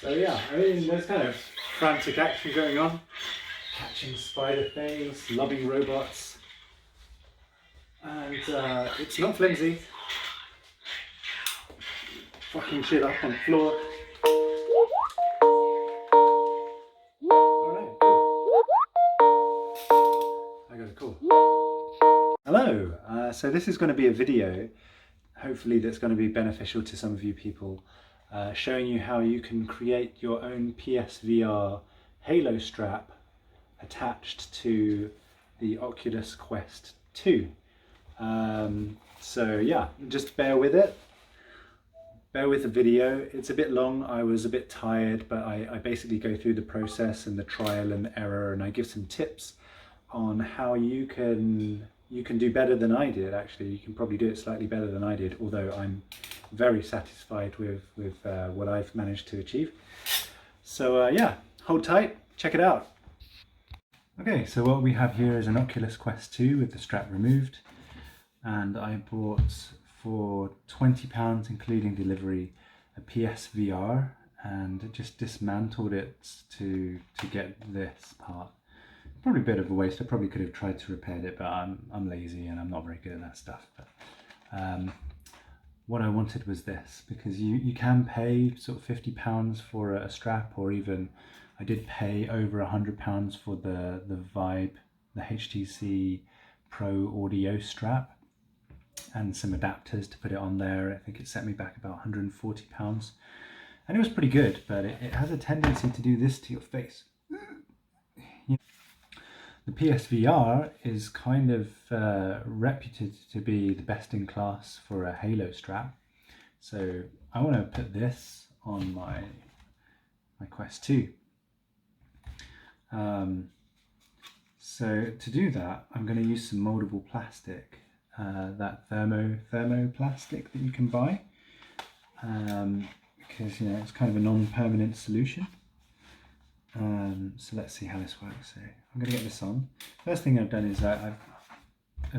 So yeah, I mean, there's kind of frantic action going on. Catching spider things, lobbing robots. And it's not flimsy. Fucking shit up on the floor. Alright, cool. I got a call. Hello, so this is going to be a video, hopefully that's going to be beneficial to some of you people, showing you how you can create your own PSVR Halo strap attached to the Oculus Quest 2. So yeah, just bear with it. Bear with the video. It's a bit long. I was a bit tired, but I basically go through the process and the trial and error, and I give some tips on how you can do better than I did. Actually, you can probably do it slightly better than I did, although I'm very satisfied with what I've managed to achieve. So yeah, hold tight, check it out. Okay, so what we have here is an Oculus Quest 2 with the strap removed, and I bought for £20 including delivery a PSVR and just dismantled it to get this part. Probably a bit of a waste. I probably could have tried to repair it, but I'm lazy and I'm not very good at that stuff. But what I wanted was this, because you can pay sort of £50 for a strap, or even I did pay over £100 for the Vibe, the HTC Pro audio strap, and some adapters to put it on there. I think it set me back about £140, and it was pretty good, but it has a tendency to do this to your face. The PSVR is kind of reputed to be the best in class for a Halo strap, so I want to put this on my Quest 2. So to do that, I'm going to use some moldable plastic, that thermoplastic that you can buy, because it's kind of a non-permanent solution. So let's see how this works. So I'm going to get this on. First thing I've done is I've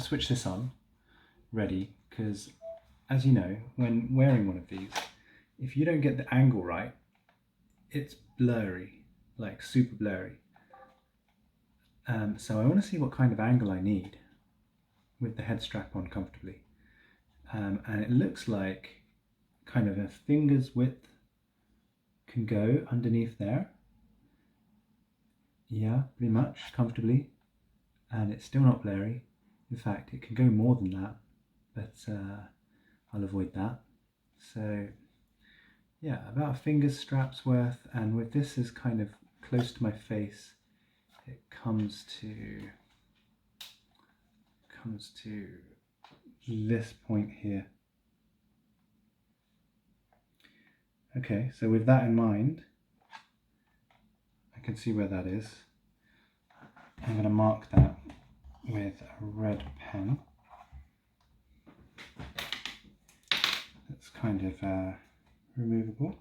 switched this on, ready, because as you know, when wearing one of these, if you don't get the angle right, it's blurry, like super blurry. So I want to see what kind of angle I need with the head strap on comfortably. And it looks like kind of a finger's width can go underneath there. Yeah, pretty much comfortably, and it's still not blurry. In fact, it can go more than that, but I'll avoid that. So yeah, about a finger's strap's worth, and with this as kind of close to my face, it comes to this point here. Okay, so with that in mind, I can see where that is. I'm going to mark that with a red pen. That's kind of removable.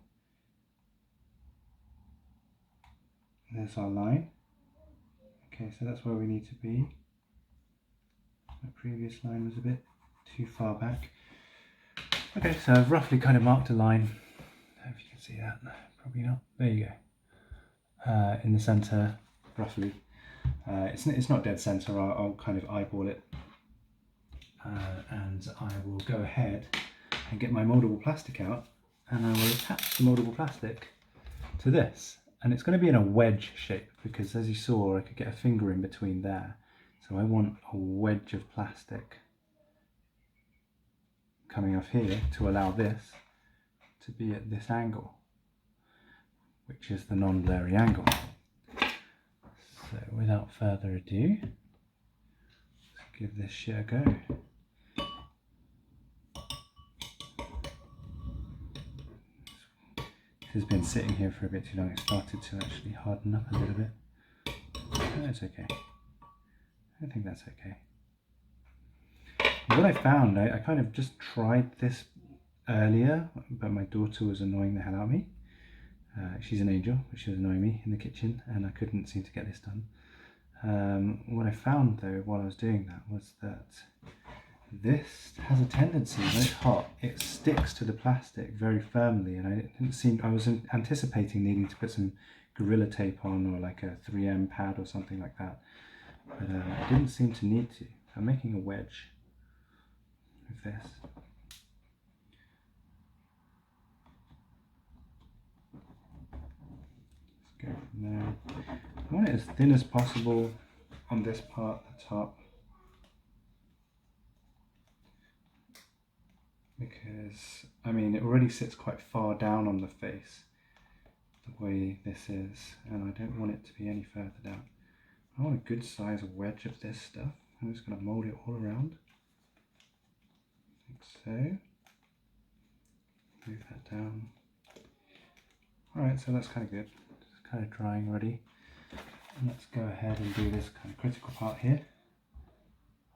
There's our line. Okay, so that's where we need to be. My previous line was a bit too far back. Okay, so I've roughly kind of marked a line. I don't know if you can see that. Probably not. There you go. In the centre, roughly. It's not dead centre. I'll kind of eyeball it, and I will go ahead and get my mouldable plastic out, and I will attach the mouldable plastic to this. And it's going to be in a wedge shape, because as you saw, I could get a finger in between there. So I want a wedge of plastic coming off here to allow this to be at this angle, which is the non-blurry angle. So without further ado, let's give this shit a go. This has been sitting here for a bit too long. It started to actually harden up a little bit. That's okay. I think that's okay. What I found, I kind of just tried this earlier, but my daughter was annoying the hell out of me. She's an angel, but she was annoying me in the kitchen, and I couldn't seem to get this done. What I found though while I was doing that was that this has a tendency, when it's hot, it sticks to the plastic very firmly, and I was anticipating needing to put some Gorilla Tape on, or like a 3M pad or something like that, but I didn't seem to need to. I'm making a wedge with this. Let's go from there. I want it as thin as possible on this part, the top, because I mean it already sits quite far down on the face the way this is, and I don't want it to be any further down. I want a good size wedge of this stuff. I'm just going to mold it all around, like so. Move that down. Alright, so that's kind of good. It's kind of drying already. And let's go ahead and do this kind of critical part here.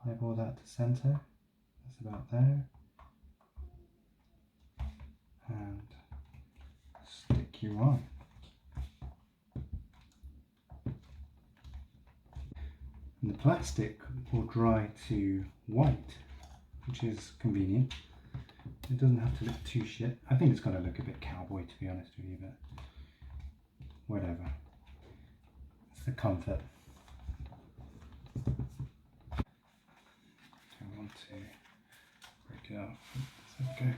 Eyeball that to center. That's about there. And stick you on. And the plastic will dry to white, which is convenient. It doesn't have to look too shit. I think it's got to look a bit cowboy, to be honest with you, but whatever. It's the comfort. I want to break it off. There we go.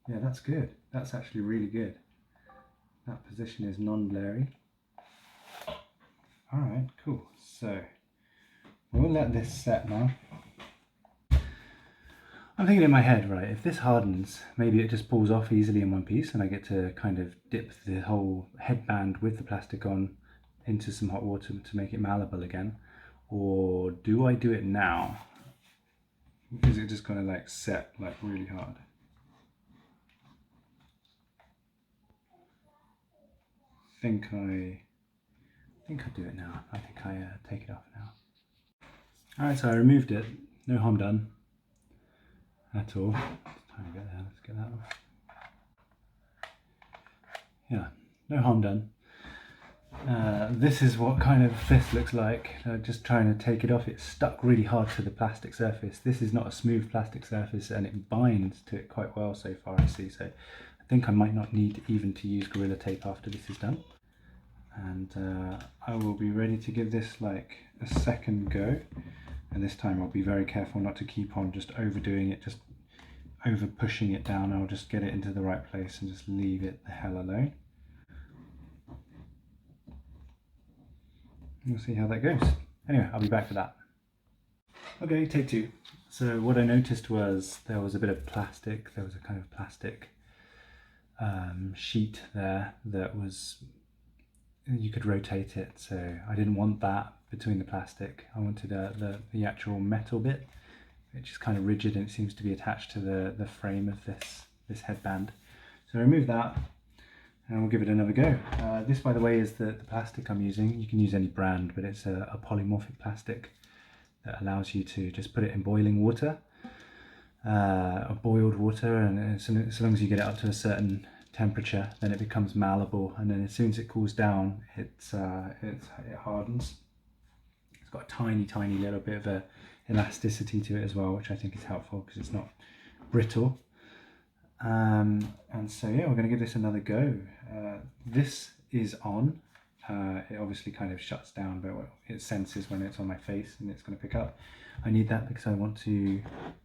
Yeah, that's good. That's actually really good. That position is non-blurry. Alright, cool. So we'll let this set now. I'm thinking in my head, right, if this hardens, maybe it just pulls off easily in one piece and I get to kind of dip the whole headband with the plastic on into some hot water to make it malleable again. Or do I do it now? Is it just gonna like set like really hard? I think I do it now. I think I take it off now. Alright, so I removed it. No harm done at all. Tiny bit there. Let's get that off. Yeah, no harm done. This is what kind of this looks like. Just trying to take it off. It's stuck really hard to the plastic surface. This is not a smooth plastic surface, and it binds to it quite well so far, I see. So I think I might not need even to use Gorilla Tape after this is done. And I will be ready to give this like a second go, and this time I'll be very careful not to keep on just overdoing it, just over pushing it down. I'll just get it into the right place and just leave it the hell alone. We'll see how that goes. Anyway, I'll be back for that. Okay, take two. So what I noticed was there was a bit of plastic. There was a kind of plastic sheet there that was, you could rotate it, so I didn't want that between the plastic. I wanted the actual metal bit, which is kind of rigid and it seems to be attached to the frame of this headband. So I removed that and we'll give it another go. This, by the way, is the plastic I'm using. You can use any brand, but it's a polymorphic plastic that allows you to just put it in boiling water, or boiled water, and so long as you get it up to a certain temperature, then it becomes malleable, and then as soon as it cools down, it hardens. It's got a tiny little bit of a elasticity to it as well, which I think is helpful because it's not brittle. And so yeah, we're going to give this another go. This is on. It obviously kind of shuts down, but it senses when it's on my face and it's going to pick up. I need that because I want to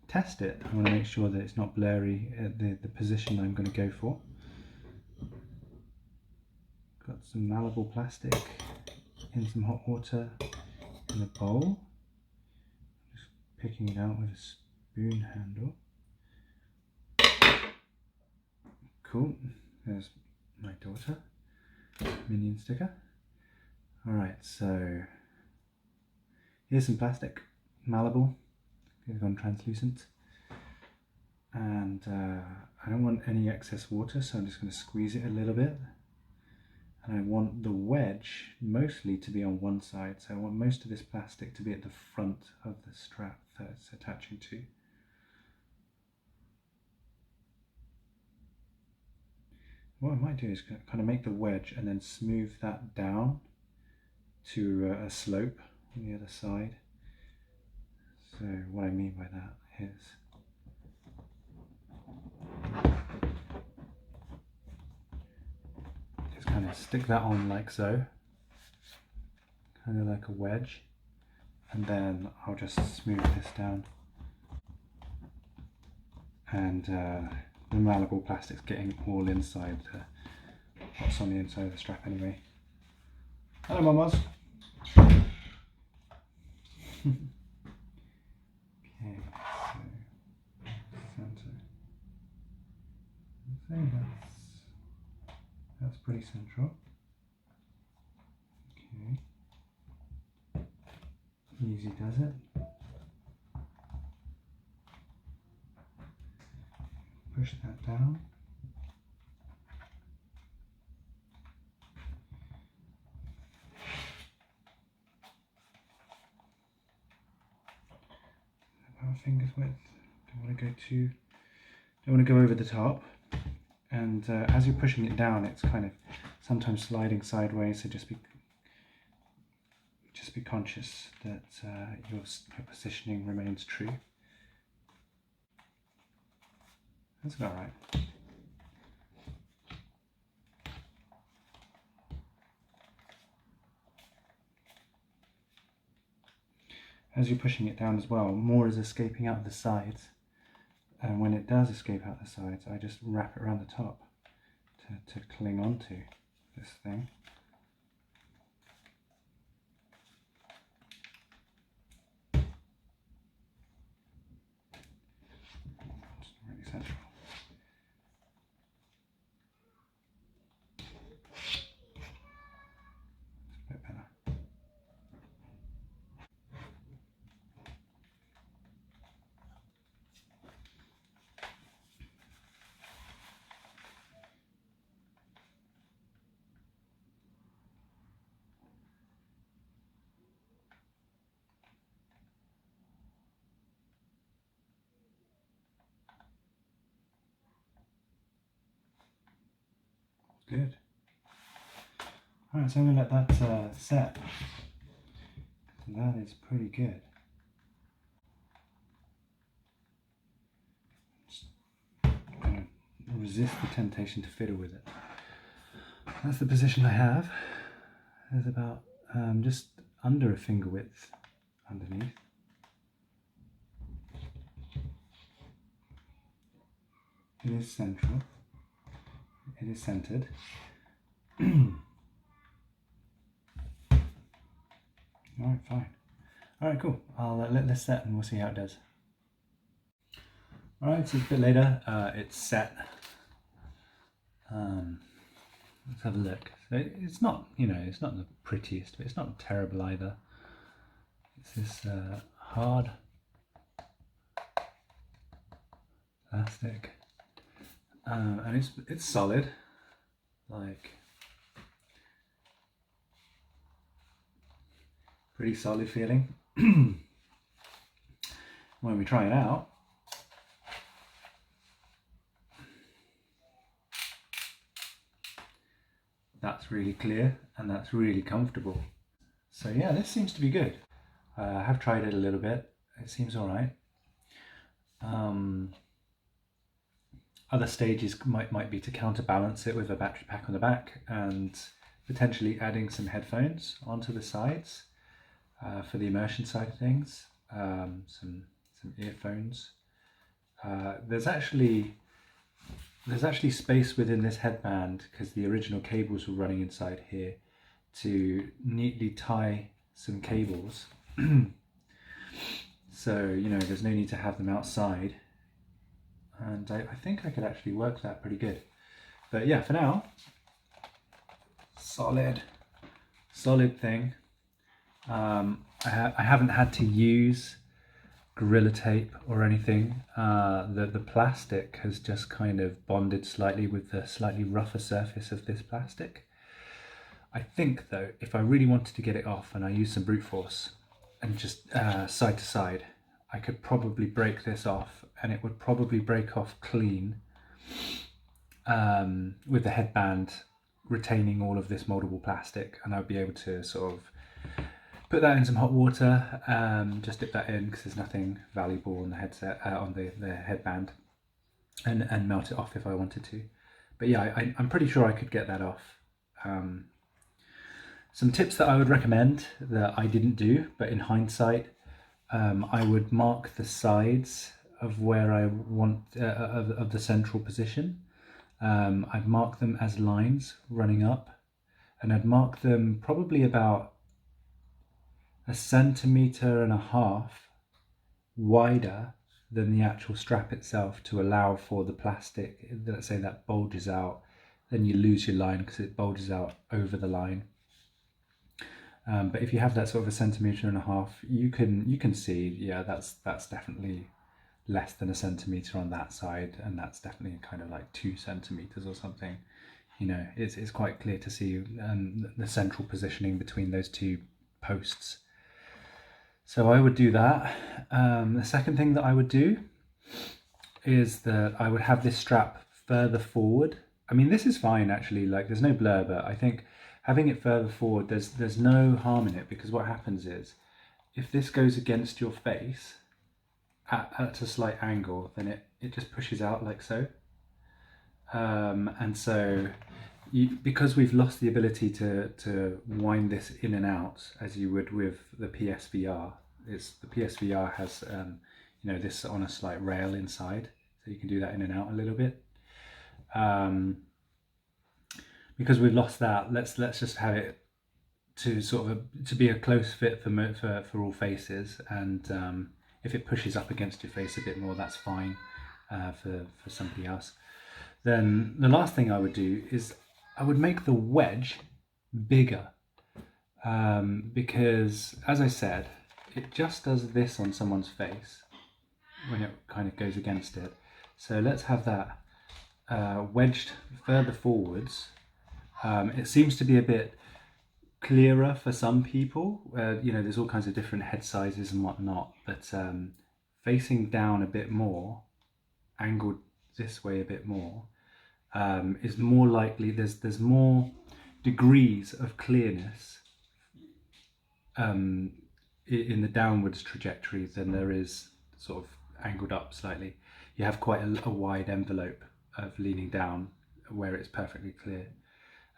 test it. I want to make sure that it's not blurry at the position I'm going to go for. Got some malleable plastic in some hot water in a bowl. Just picking it out with a spoon handle. Cool, there's my daughter, Minion sticker. Alright, so here's some plastic, malleable, it's gone translucent. And I don't want any excess water, so I'm just going to squeeze it a little bit. And I want the wedge mostly to be on one side, so I want most of this plastic to be at the front of the strap that it's attaching to. What I might do is kind of make the wedge and then smooth that down to a slope on the other side. So what I mean by that is just kind of stick that on like so, kind of like a wedge, and then I'll just smooth this down. And the malleable plastic's getting all inside what's on the inside of the strap anyway. Hello, mamas. Okay, so center. I think that's pretty central. Okay, easy does it. Push that down. About a finger's width. Don't want to go over the top. And as you're pushing it down, it's kind of sometimes sliding sideways. So just be conscious that your positioning remains true. That's about right. As you're pushing it down as well, more is escaping out the sides. And when it does escape out the sides, I just wrap it around the top to cling onto this thing. It's really central. It's a bit better. Good. Alright, so I'm going to let that set. So that is pretty good. Just going to resist the temptation to fiddle with it. That's the position I have. There's about just under a finger width underneath. It is central. It is centered. Alright, fine. Alright, cool. I'll let this set and we'll see how it does. Alright, so it's a bit later. It's set. Let's have a look. So it's not, it's not the prettiest, but it's not terrible either. It's this hard plastic. And it's solid, like pretty solid feeling. When we try it out, that's really clear and that's really comfortable. So yeah, this seems to be good. I have tried it a little bit. It seems all right. Other stages might be to counterbalance it with a battery pack on the back and potentially adding some headphones onto the sides for the immersion side of things. Some earphones. There's actually space within this headband because the original cables were running inside here to neatly tie some cables. So there's no need to have them outside. And I think I could actually work that pretty good. But yeah, for now, solid thing. I haven't had to use Gorilla Tape or anything. The plastic has just kind of bonded slightly with the slightly rougher surface of this plastic. I think though, if I really wanted to get it off and I use some brute force and just side to side, I could probably break this off and it would probably break off clean with the headband retaining all of this moldable plastic, and I'd be able to sort of Put that in some hot water, just dip that in because there's nothing valuable on the headset, on the headband, and melt it off if I wanted to. But yeah, I'm pretty sure I could get that off. Some tips that I would recommend that I didn't do, but in hindsight, I would mark the sides of where I want, of the central position. I'd mark them as lines running up, and I'd mark them probably about 1.5 centimeters wider than the actual strap itself to allow for the plastic, let's say that bulges out, then you lose your line because it bulges out over the line. But if you have that sort of 1.5 centimeters, you can see, yeah, that's definitely less than 1 centimeter on that side, and that's definitely kind of like 2 centimeters or something. You know, it's quite clear to see the central positioning between those two posts. So I would do that. The second thing that I would do is that I would have this strap further forward. I mean, this is fine actually, like there's no blur, but I think having it further forward, there's no harm in it, because what happens is if this goes against your face at a slight angle, then it just pushes out like so. And so because we've lost the ability to wind this in and out as you would with the PSVR, the PSVR has you know, this on a slight rail inside, so you can do that in and out a little bit. Because we've lost that, let's just have it to sort of to be a close fit for all faces, and if it pushes up against your face a bit more, that's fine for somebody else. Then the last thing I would do is I would make the wedge bigger, because as I said, it just does this on someone's face when it kind of goes against it. So let's have that wedged further forwards. It seems to be a bit clearer for some people. You know, there's all kinds of different head sizes and whatnot, but facing down a bit more, angled this way a bit more, is more likely, there's more degrees of clearness in the downwards trajectory than there is sort of angled up slightly. You have quite a wide envelope of leaning down where it's perfectly clear.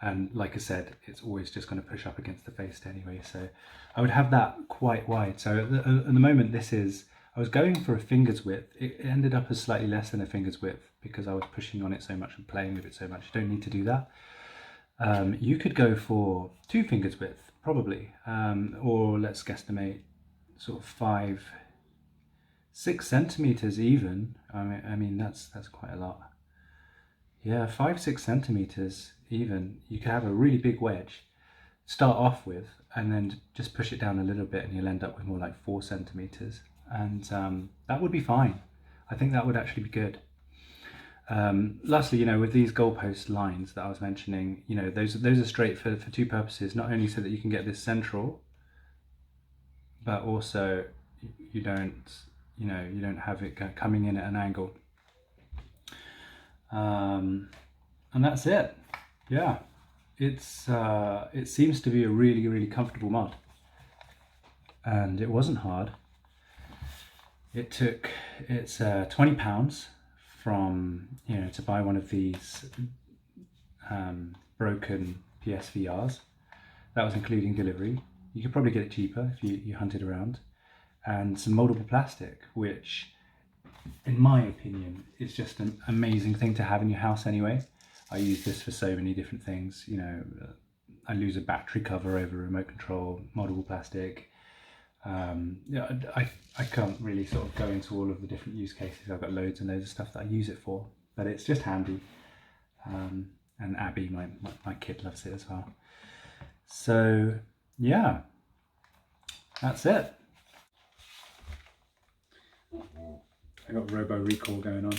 And like I said, it's always just going to push up against the face anyway. So I would have that quite wide. So at the moment I was going for a finger's width. It ended up as slightly less than a finger's width because I was pushing on it so much and playing with it so much. You don't need to do that. You could go for 2 fingers width, probably. Or let's guesstimate sort of 5-6 centimeters even. I mean that's quite a lot. Yeah, 5-6 centimeters even. You could have a really big wedge, start off with, and then just push it down a little bit and you'll end up with more like 4 centimeters. And that would be fine. I think that would actually be good. Lastly, you know, with these goalpost lines that I was mentioning, you know, those are straight for 2 purposes. Not only so that you can get this central, but also you don't have it coming in at an angle. And that's it. Yeah, it seems to be a really, really comfortable mod, and it wasn't hard. It's £20 from, you know, to buy one of these broken PSVRs. That was including delivery. You could probably get it cheaper if you hunted around, and some moldable plastic, which in my opinion is just an amazing thing to have in your house anyway. I use this for so many different things. You know, I lose a battery cover over a remote control, moldable plastic. Yeah, I can't really sort of go into all of the different use cases. I've got loads and loads of stuff that I use it for, but it's just handy. And Abby, my kid, loves it as well. So yeah, that's it. I got robo recall going on.